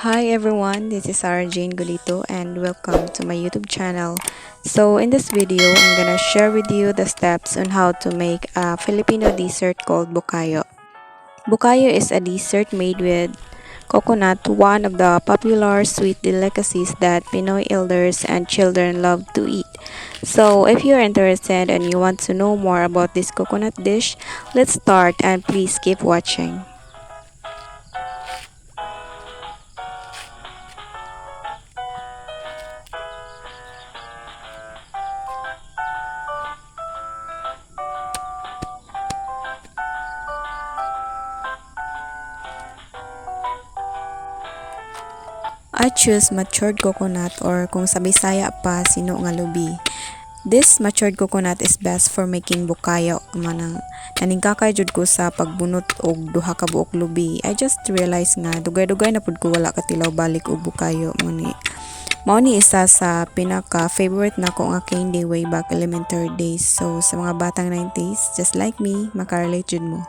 Hi everyone, this is Sarah Jane Golito and welcome to my YouTube channel. So in this video, I'm gonna share with you the steps on how to make a Filipino dessert called Bukayo. Bukayo is a dessert made with coconut, one of the popular sweet delicacies that Pinoy elders and children love to eat. So if you're interested and you want to know more about this coconut dish, let's start and please keep watching. I choose matured coconut or kung sa Bisaya pa sino nga lubi. This matured coconut is best for making bukayo manang naningkakay jud ko sa pagbunot og duha ka buok lubi. I just realized nga dugay-dugay na pud ko wala katilaw balik og bukayo muni. Mao ni isa sa pinaka favorite na ko nga candy way back elementary days. So sa mga batang 90s just like me, makarelate jud mo.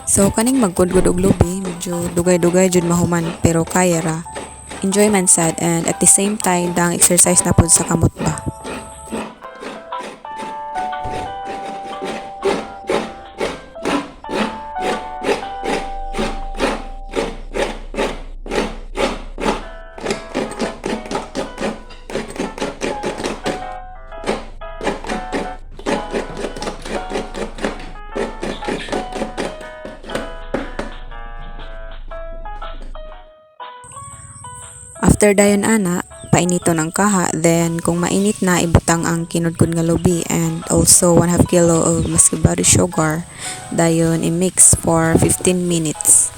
So kaning magkudgod og lubi, medyo dugay-dugay jud mahuman pero kaya ra. Enjoy man sad and at the same time dang exercise na pud sa kamot ba. After dayon ana, painiton ang kaha, then kung mainit na ibutang ang kinudkod nga lubi and also 1/2 kilo of muscovado sugar. Dayon i-mix for 15 minutes.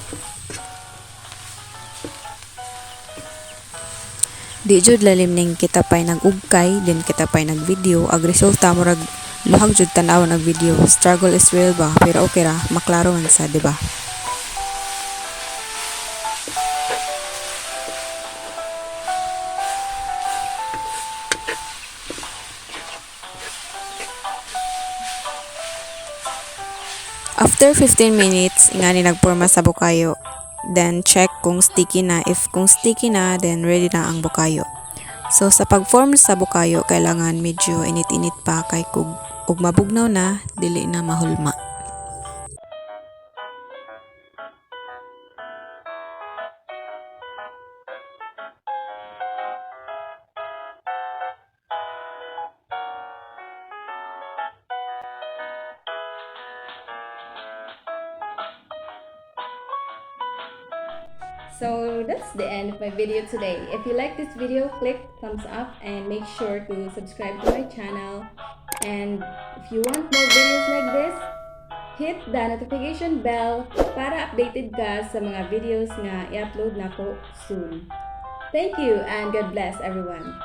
Di jud lalim ning kita pay nag-ugkay, din kita pay nag-video, ag resulta murag luhag jud tan-awon ang video. Struggle is real ba, pero okay ra, maklaro man sa, di ba? After 15 minutes, ingani nagporma sa bukayo. Then check kung sticky na. If kung sticky na, then ready na ang bukayo. So sa pag-form sa bukayo, kailangan medyo init-init pa kay kung ug mabugnaw na, dili na mahulma. So that's the end of my video today. If you like this video, click thumbs up and make sure to subscribe to my channel. And if you want more videos like this, hit the notification bell para updated ka sa mga videos nga i-upload na ko soon. Thank you and God bless everyone.